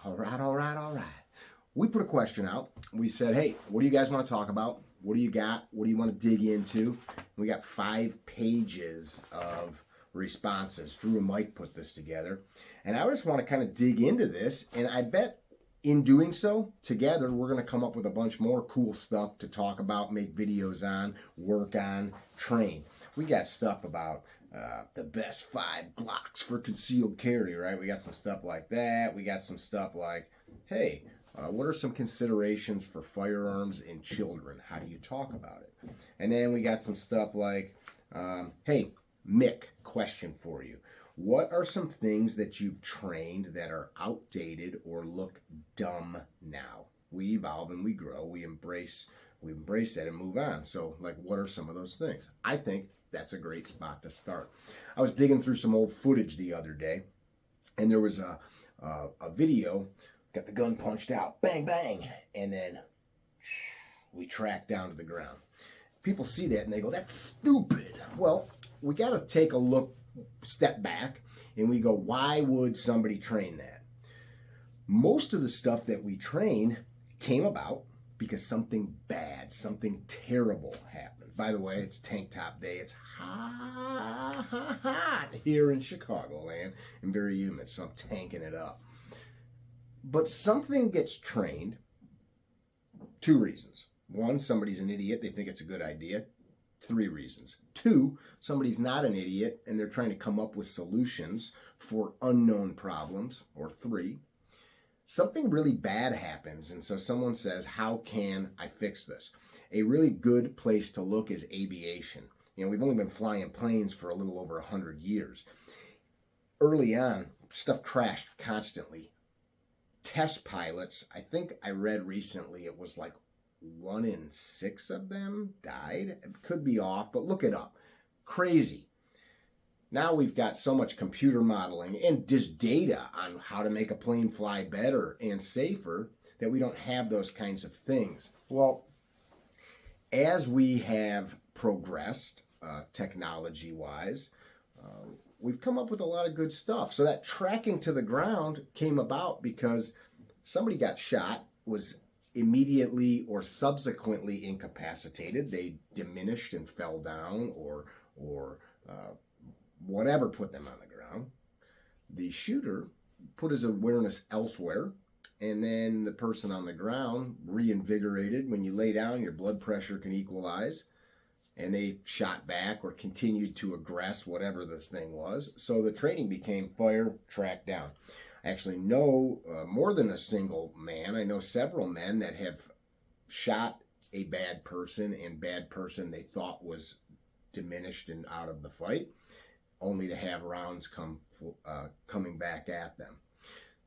All right, all right, all right. We put a question out. We said, hey, what do you guys want to talk about? What do you got? What do you want to dig into? We got 5 pages of responses. Drew and Mike put this together. And I just want to kind of dig into this. And I bet in doing so, together, we're going to come up with a bunch more cool stuff to talk about, make videos on, work on, train. We got stuff about the best 5 Glocks for concealed carry, right? We got some stuff like that. We got some stuff like, hey, what are some considerations for firearms in children? How do you talk about it? And then we got some stuff like, hey, Mick, question for you. What are some things that you've trained that are outdated or look dumb now? We evolve and we grow. We embrace that and move on. So, like, what are some of those things? I think that's a great spot to start. I was digging through some old footage the other day, and there was a video. Got the gun punched out, bang, bang, and then we track down to the ground. People see that and they go, that's stupid. Well, we got to take a look, step back, and we go, why would somebody train that? Most of the stuff that we train came about because something bad, something terrible happened. By the way, it's tank top day. It's hot here in Chicagoland and very humid, so I'm tanking it up. But something gets trained, 2 reasons. 1, somebody's an idiot. They think it's a good idea. 3 reasons. 2, somebody's not an idiot and they're trying to come up with solutions for unknown problems. Or 3, something really bad happens and so someone says, how can I fix this? A really good place to look is aviation. You know, we've only been flying planes for a little over 100 years. Early on, stuff crashed constantly. Test pilots, I think I read recently it was like 1 in 6 of them died. It could be off, but look it up. Crazy. Now we've got so much computer modeling and just data on how to make a plane fly better and safer that we don't have those kinds of things. Well, as we have progressed technology-wise, we've come up with a lot of good stuff. So that tracking to the ground came about because somebody got shot, was immediately or subsequently incapacitated. They diminished and fell down or whatever put them on the ground. The shooter put his awareness elsewhere, and then the person on the ground reinvigorated. When you lay down, your blood pressure can equalize. And they shot back or continued to aggress whatever the thing was. So the training became fire, track down. I actually know more than a single man. I know several men that have shot a bad person they thought was diminished and out of the fight, only to have rounds coming back at them.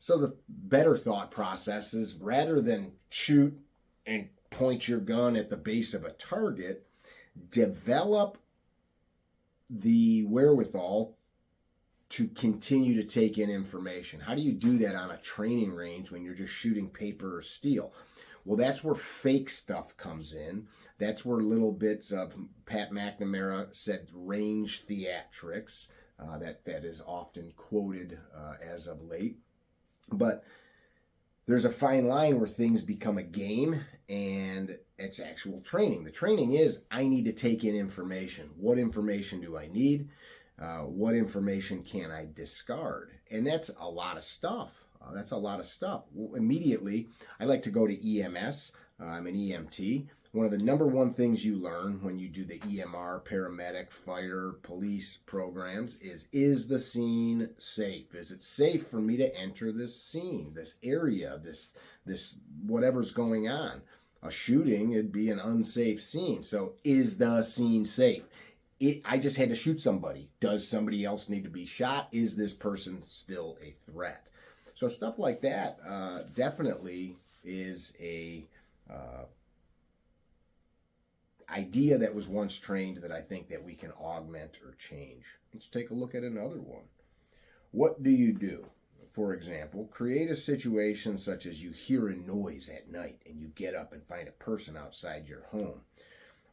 So the better thought process is rather than shoot and point your gun at the base of a target, develop the wherewithal to continue to take in information. How do you do that on a training range when you're just shooting paper or steel? Well, that's where fake stuff comes in. That's where little bits of, Pat McNamara said, range theatrics, that is often quoted as of late. But there's a fine line where things become a game and it's actual training. The training is, I need to take in information. What information do I need? What information can I discard? And that's a lot of stuff. Well, immediately, I like to go to EMS. I'm an EMT. One of the number one things you learn when you do the EMR, paramedic, fire, police programs is the scene safe? Is it safe for me to enter this scene, this area, this whatever's going on? A shooting, it'd be an unsafe scene. So is the scene safe? I just had to shoot somebody. Does somebody else need to be shot? Is this person still a threat? So stuff like that definitely is a idea that was once trained that I think that we can augment or change. Let's take a look at another one. What do you do? For example, create a situation such as you hear a noise at night and you get up and find a person outside your home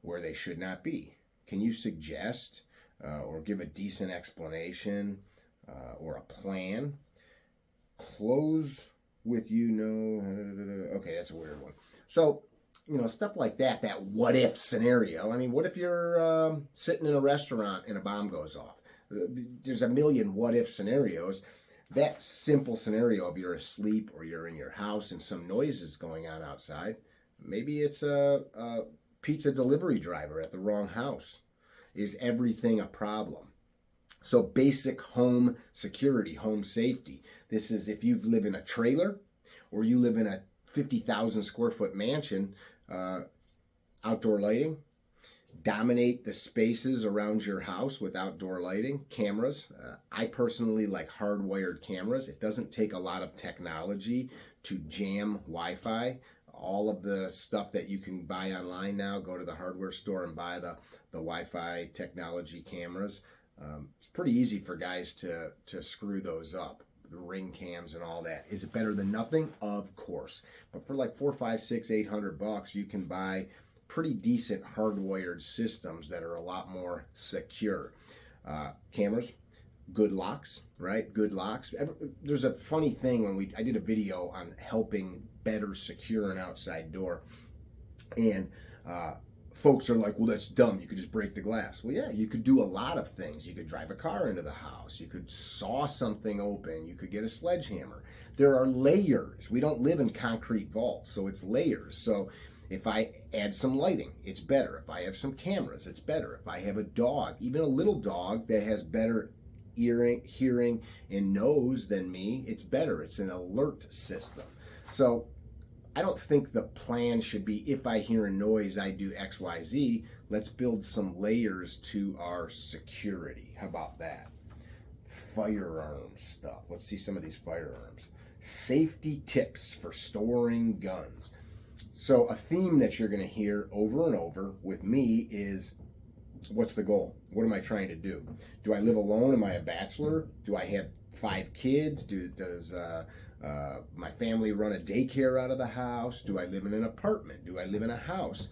where they should not be. Can you suggest or give a decent explanation or a plan? Close with you know. Okay, that's a weird one. So, stuff like that, that what if scenario. I mean, what if you're sitting in a restaurant and a bomb goes off? There's a million what if scenarios. That simple scenario of you're asleep or you're in your house and some noise is going on outside, maybe it's a pizza delivery driver at the wrong house. Is everything a problem? So basic home security, home safety. This is if you live in a trailer or you live in a 50,000 square foot mansion, outdoor lighting. Dominate the spaces around your house with outdoor lighting. Cameras. I personally like hardwired cameras. It doesn't take a lot of technology to jam Wi-Fi. All of the stuff that you can buy online now, go to the hardware store and buy the Wi-Fi technology cameras. It's pretty easy for guys to screw those up. The ring cams and all that. Is it better than nothing? Of course. But for like $400, $500, $600, $800, you can buy pretty decent hardwired systems that are a lot more secure. Cameras, good locks, right? Good locks. There's a funny thing when I did a video on helping better secure an outside door, and folks are like, well, that's dumb. You could just break the glass. Well, yeah, you could do a lot of things. You could drive a car into the house. You could saw something open. You could get a sledgehammer. There are layers. We don't live in concrete vaults, so it's layers. So if I add some lighting, it's better. If I have some cameras, it's better. If I have a dog, even a little dog that has better hearing and nose than me, it's better. It's an alert system. So I don't think the plan should be, if I hear a noise, I do X, Y, Z. Let's build some layers to our security. How about that? Firearm stuff. Let's see some of these firearms. Safety tips for storing guns. So a theme that you're going to hear over and over with me is, what's the goal? What am I trying to do? Do I live alone? Am I a bachelor? Do I have 5 kids? Does my family run a daycare out of the house? Do I live in an apartment? Do I live in a house?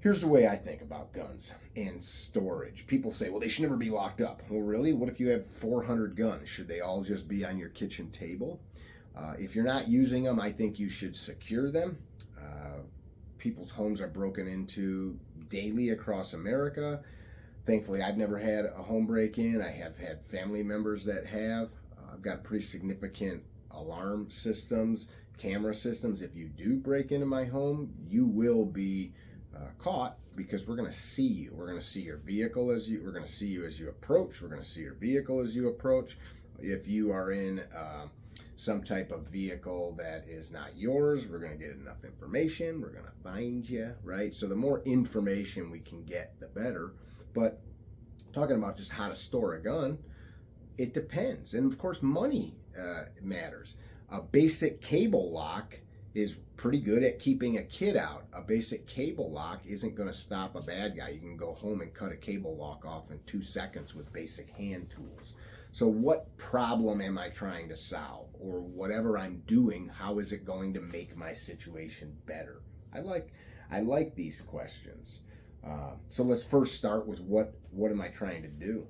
Here's the way I think about guns and storage. People say, well, they should never be locked up. Well, really? What if you have 400 guns? Should they all just be on your kitchen table? If you're not using them, I think you should secure them. People's homes are broken into daily across America. Thankfully, I've never had a home break-in. I have had family members that have. I've got pretty significant alarm systems, camera systems. If you do break into my home, you will be caught, because we're going to see you. We're going to see your vehicle we're going to see you as you approach. We're going to see your vehicle as you approach. If you are in some type of vehicle that is not yours, we're going to get enough information. We're going to find you, right? So the more information we can get, the better. But talking about just how to store a gun, it depends. And of course, money matters. A basic cable lock is pretty good at keeping a kid out. A basic cable lock isn't going to stop a bad guy. You can go home and cut a cable lock off in 2 seconds with basic hand tools. So what problem am I trying to solve? Or whatever I'm doing, how is it going to make my situation better? I like these questions. So let's first start with what am I trying to do?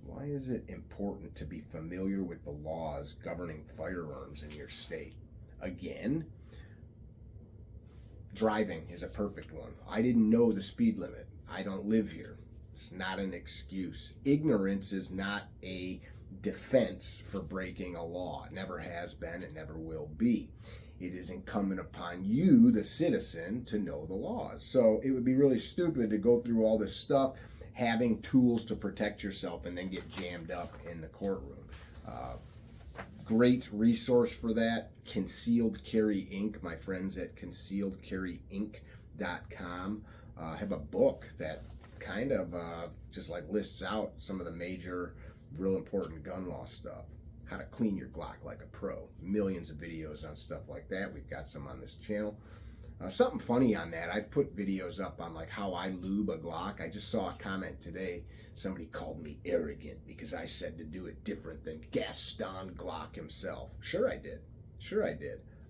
Why is it important to be familiar with the laws governing firearms in your state? Again, driving is a perfect one. I didn't know the speed limit. I don't live here. It's not an excuse. Ignorance is not a defense for breaking a law. It never has been. It never will be. It is incumbent upon you, the citizen, to know the laws. So it would be really stupid to go through all this stuff, having tools to protect yourself, and then get jammed up in the courtroom. Great resource for that, Concealed Carry Inc. My friends at concealedcarryinc.com have a book that kind of just like lists out some of the major, real important gun law stuff. How to clean your Glock like a pro. Millions of videos on stuff like that. We've got some on this channel. Something funny on that, I've put videos up on like how I lube a Glock. I just saw a comment today. Somebody called me arrogant because I said to do it different than Gaston Glock himself. Sure I did.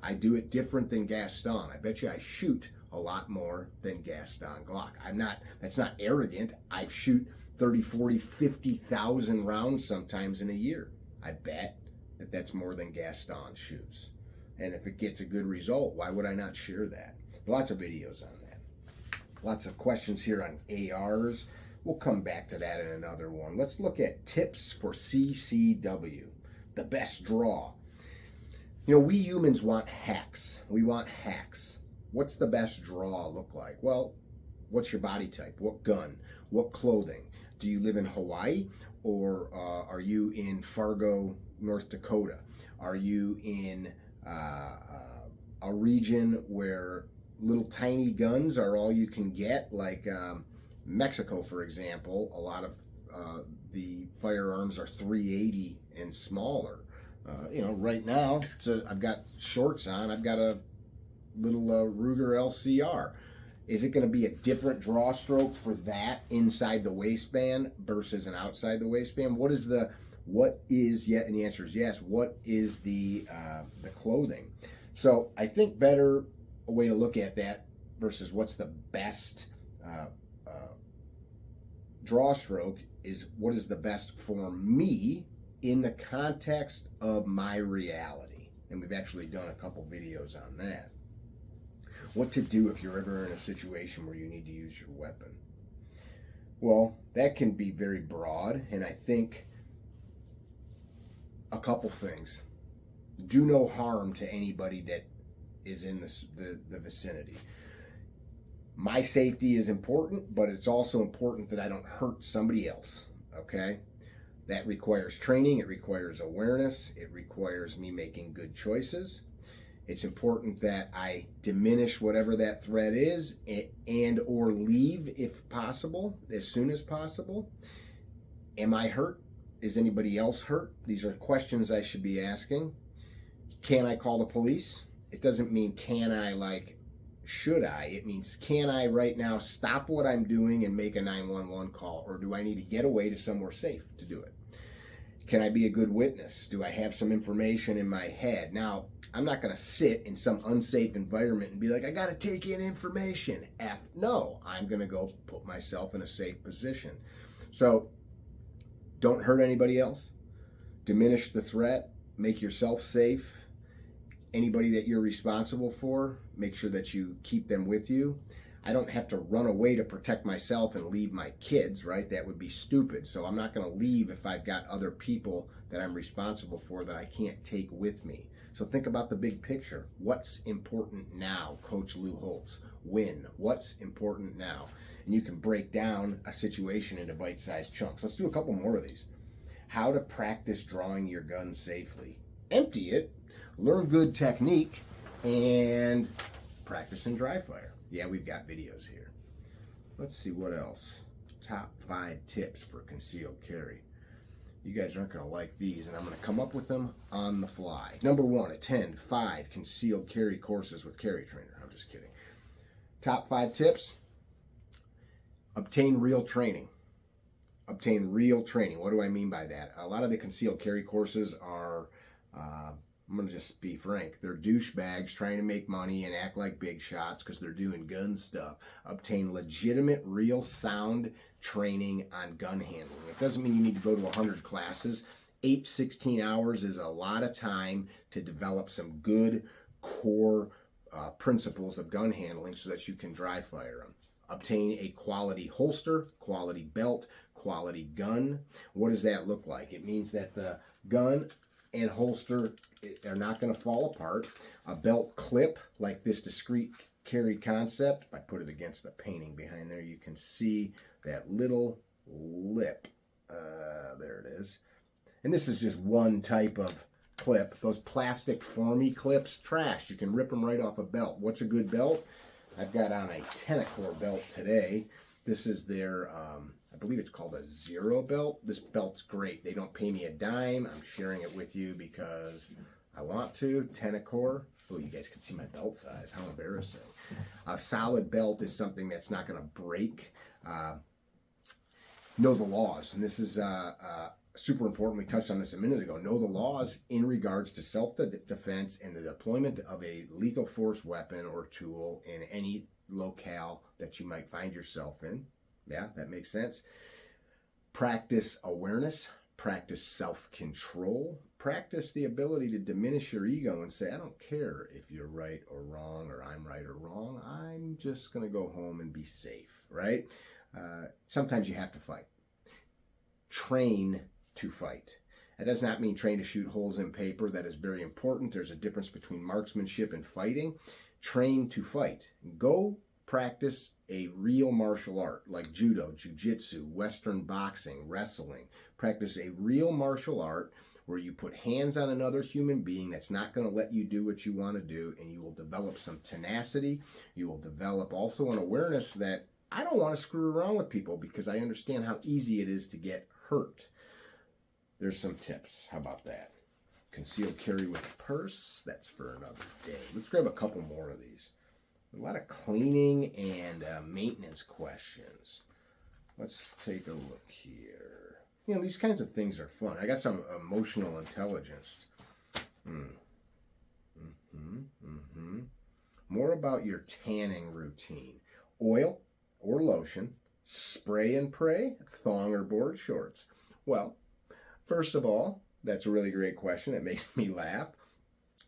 I do it different than Gaston. I bet you I shoot a lot more than Gaston Glock. That's not arrogant. I shoot 30, 40, 50,000 rounds sometimes in a year. I bet. that that's more than Gaston shoots. And if it gets a good result, why would I not share that? Lots of videos on that. Lots of questions here on ARs. We'll come back to that in another one. Let's look at tips for CCW, the best draw. You know, we humans want hacks. We want hacks. What's the best draw look like? Well, what's your body type? What gun? What clothing? Do you live in Hawaii, or are you in Fargo, North Dakota? Are you in a region where little tiny guns are all you can get, like Mexico, for example? A lot of the firearms are 380 and smaller. You know, right now, I've got shorts on. I've got a little Ruger LCR. Is it going to be a different draw stroke for that inside the waistband versus an outside the waistband? And the answer is yes. What is the clothing? So I think a way to look at that versus what's the best draw stroke is what is the best for me in the context of my reality. And we've actually done a couple videos on that. What to do if you're ever in a situation where you need to use your weapon. Well, that can be very broad, and I think a couple things. Do no harm to anybody that is in the vicinity. My safety is important, but it's also important that I don't hurt somebody else, okay? That requires training, it requires awareness, it requires me making good choices. It's important that I diminish whatever that threat is and or leave if possible, as soon as possible. Am I hurt? Is anybody else hurt? These are questions I should be asking. Can I call the police? It doesn't mean can I should I? It means can I right now stop what I'm doing and make a 911 call, or do I need to get away to somewhere safe to do it? Can I be a good witness? Do I have some information in my head? Now, I'm not going to sit in some unsafe environment and be like, I got to take in information. No, I'm going to go put myself in a safe position. So don't hurt anybody else. Diminish the threat. Make yourself safe. Anybody that you're responsible for, make sure that you keep them with you. I don't have to run away to protect myself and leave my kids, right? That would be stupid. So I'm not going to leave if I've got other people that I'm responsible for that I can't take with me. So think about the big picture. What's important now, Coach Lou Holtz? Win. What's important now? And you can break down a situation into bite-sized chunks. Let's do a couple more of these. How to practice drawing your gun safely. Empty it, learn good technique, and practice in dry fire. Yeah, we've got videos here. Let's see what else. Top 5 tips for concealed carry. You guys aren't going to like these, and I'm going to come up with them on the fly. Number 1, attend 5 concealed carry courses with CarryTrainer. I'm just kidding. Top 5 tips. Obtain real training. Obtain real training. What do I mean by that? A lot of the concealed carry courses are, I'm going to just be frank, they're douchebags trying to make money and act like big shots because they're doing gun stuff. Obtain legitimate, real, sound training on gun handling. It doesn't mean you need to go to 100 classes. 16 hours is a lot of time to develop some good core principles of gun handling so that you can dry fire them. Obtain a quality holster, quality belt, quality gun. What does that look like? It means that the gun and holster are not going to fall apart. A belt clip, like this discreet carry concept. If I put it against the painting behind there, you can see that little lip. There it is. And this is just one type of clip. Those plastic foamy clips, trash. You can rip them right off a belt. What's a good belt? I've got on a Tenacore belt today. This is their, I believe it's called a Zero belt. This belt's great. They don't pay me a dime. I'm sharing it with you because I want to. Tenacore. Oh, you guys can see my belt size. How embarrassing. A solid belt is something that's not going to break. Know the laws. And this is super important. We touched on this a minute ago. Know the laws in regards to self-defense and the deployment of a lethal force weapon or tool in any locale that you might find yourself in. Yeah, that makes sense. Practice awareness, Practice self-control. Practice the ability to diminish your ego and say, I don't care if you're right or wrong, or I'm right or wrong. I'm just going to go home and be safe, right? Sometimes you have to fight. Train to fight. That does not mean train to shoot holes in paper. That is very important. There's a difference between marksmanship and fighting. Train to fight. Go practice a real martial art like judo, jiu-jitsu, Western boxing, wrestling. Practice a real martial art where you put hands on another human being that's not going to let you do what you want to do, and you will develop some tenacity. You will develop also an awareness that I don't want to screw around with people because I understand how easy it is to get hurt. There's some tips. How about that? Concealed carry with a purse. That's for another day. Let's grab a couple more of these. A lot of cleaning and maintenance questions. Let's take a look here. You know, these kinds of things are fun. I got some emotional intelligence. More about your tanning routine. Oil or lotion, spray and pray, thong or board shorts. Well, first of all, that's a really great question. It makes me laugh.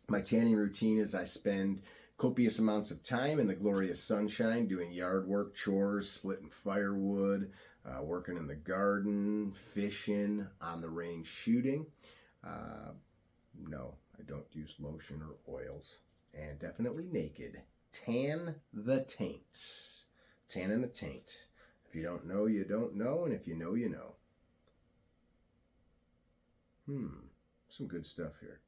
My tanning routine is I spend copious amounts of time in the glorious sunshine doing yard work, chores, splitting firewood, working in the garden, fishing, on the range shooting. No, I don't use lotion or oils. And definitely naked. Tan the taint. Tanning the taint. If you don't know, you don't know. And if you know, you know. Some good stuff here.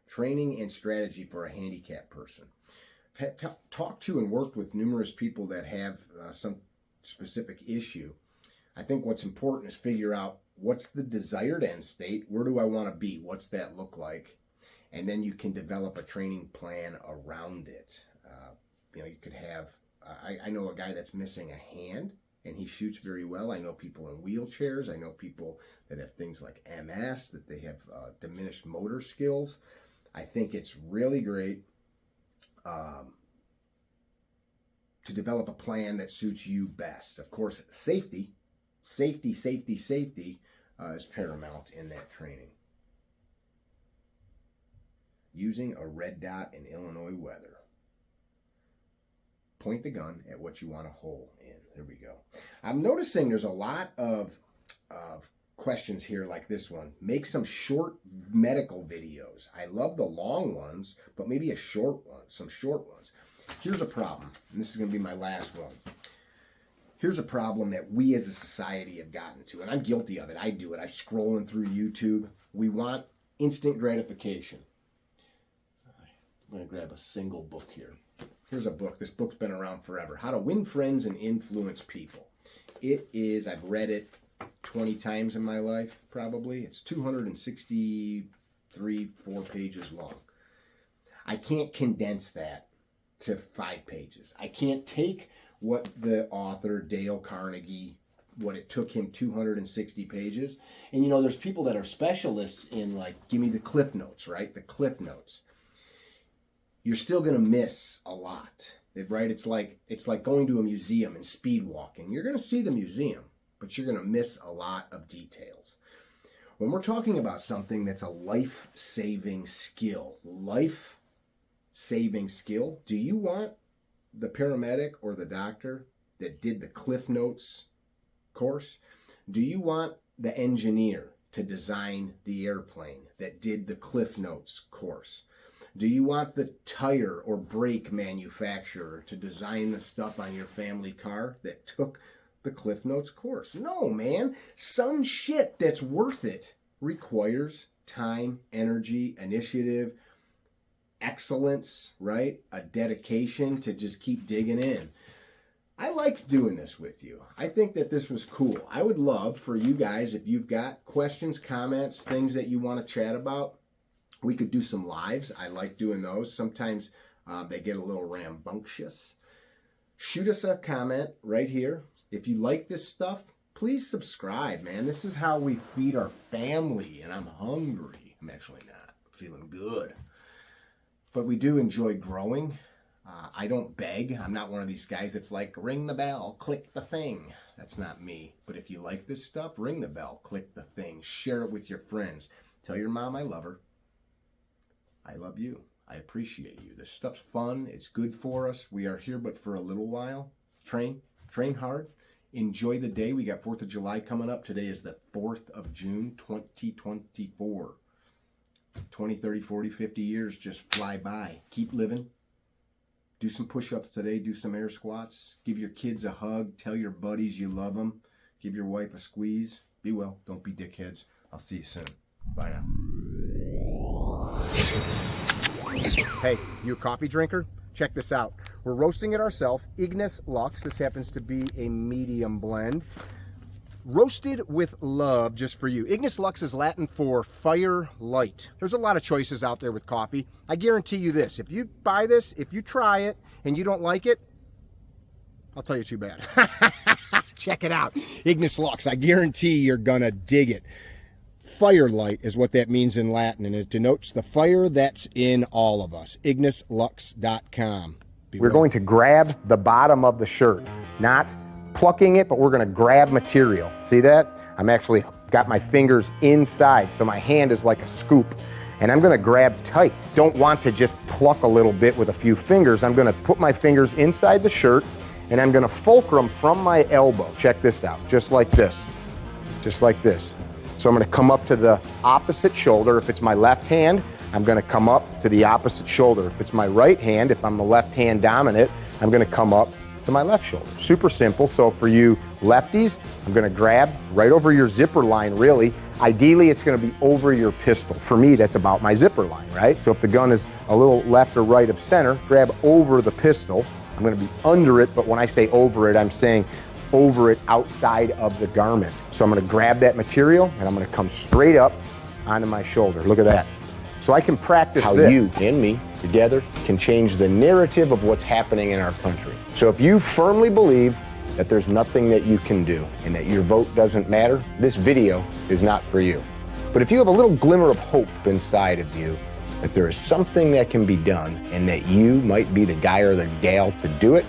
Training and strategy for a handicapped person. Talked to and worked with numerous people that have some specific issue. I think what's important is figure out what's the desired end state. Where do I want to be? What's that look like? And then you can develop a training plan around it. You could have, I know a guy that's missing a hand and he shoots very well. I know people in wheelchairs. I know people that have things like MS, that they have diminished motor skills. I think it's really great to develop a plan that suits you best. Of course, safety is paramount in that training. Using a red dot in Illinois weather. Point the gun at what you want a hole in. There we go. I'm noticing there's a lot of questions here like this one. Make some short medical videos. I love the long ones, but maybe a short one, some short ones. Here's a problem, and this is going to be my last one. Here's a problem that we as a society have gotten to, and I'm guilty of it. I do it. I'm scrolling through YouTube. We want instant gratification. I'm going to grab a single book here. Here's a book. This book's been around forever. How to Win Friends and Influence People. It is, I've read it 20 times in my life, probably. It's 4 pages long. I can't condense that to 5 pages. I can't take what the author, Dale Carnegie, what it took him 260 pages. And there's people that are specialists in give me the cliff notes, right? The cliff notes. You're still going to miss a lot, right? It's like going to a museum and speed walking. You're going to see the museum, but you're going to miss a lot of details. When we're talking about something that's a life-saving skill, do you want the paramedic or the doctor that did the Cliff Notes course? Do you want the engineer to design the airplane that did the Cliff Notes course? Do you want the tire or brake manufacturer to design the stuff on your family car that took the Cliff Notes course? No, man. Some shit that's worth it requires time, energy, initiative, excellence, right? A dedication to just keep digging in. I liked doing this with you. I think that this was cool. I would love for you guys, if you've got questions, comments, things that you want to chat about, we could do some lives. I like doing those. Sometimes they get a little rambunctious. Shoot us a comment right here. If you like this stuff, please subscribe, man. This is how we feed our family, and I'm hungry. I'm actually not feeling good. But we do enjoy growing. I don't beg. I'm not one of these guys that's like, ring the bell, click the thing. That's not me. But if you like this stuff, ring the bell, click the thing, share it with your friends. Tell your mom I love her. I love you. I appreciate you. This stuff's fun. It's good for us. We are here but for a little while. Train hard. Enjoy the day. We got 4th of July coming up. Today is the 4th of June, 2024. 20, 30, 40, 50 years just fly by. Keep living. Do some push-ups today. Do some air squats. Give your kids a hug. Tell your buddies you love them. Give your wife a squeeze. Be well. Don't be dickheads. I'll see you soon. Bye now. Hey, you a coffee drinker? Check this out. We're roasting it ourselves. Ignis Lux. This happens to be a medium blend. Roasted with love just for you. Ignis Lux is Latin for fire light. There's a lot of choices out there with coffee. I guarantee you this. If you buy this, if you try it, and you don't like it, I'll tell you too bad. Check it out. Ignis Lux. I guarantee you're gonna dig it. Firelight is what that means in Latin, and it denotes the fire that's in all of us. IgnisLux.com. We're going to grab the bottom of the shirt, not plucking it, but we're going to grab material. See that? I'm actually got my fingers inside, so my hand is like a scoop, and I'm going to grab tight. Don't want to just pluck a little bit with a few fingers. I'm going to put my fingers inside the shirt, and I'm going to fulcrum from my elbow. Check this out, just like this, just like this. So I'm going to come up to the opposite shoulder. If it's my left hand, I'm going to come up to the opposite shoulder. If it's my right hand, if I'm the left hand dominant, I'm going to come up to my left shoulder. Super simple. So for you lefties, I'm going to grab right over your zipper line, really. Ideally, it's going to be over your pistol. For me, that's about my zipper line, right? So if the gun is a little left or right of center, grab over the pistol. I'm going to be under it, but when I say over it, I'm saying over it outside of the garment. So I'm going to grab that material and I'm going to come straight up onto my shoulder. Look at that. So I can practice how this. You and me together can change the narrative of what's happening in our country. So if you firmly believe that there's nothing that you can do and that your vote doesn't matter, this video is not for you. But if you have a little glimmer of hope inside of you that there is something that can be done and that you might be the guy or the gal to do it,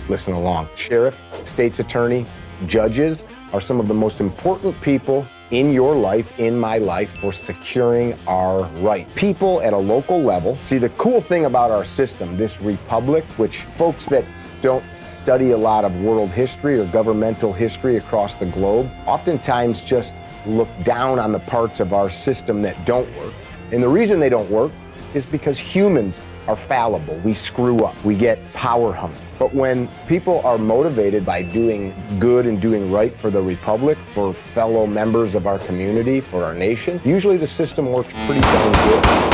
listen along. Sheriff, state's attorney, judges are some of the most important people in your life, in my life, for securing our rights. People at a local level. See, the cool thing about our system, this republic, which folks that don't study a lot of world history or governmental history across the globe, oftentimes just look down on the parts of our system that don't work. And the reason they don't work is because humans are fallible. We screw up. We get power hungry. But when people are motivated by doing good and doing right for the republic, for fellow members of our community, for our nation, usually the system works pretty darn good.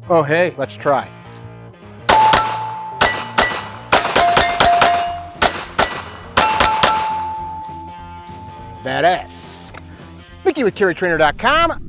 Oh, hey, let's try. Badass. Mickey with CarryTrainer.com.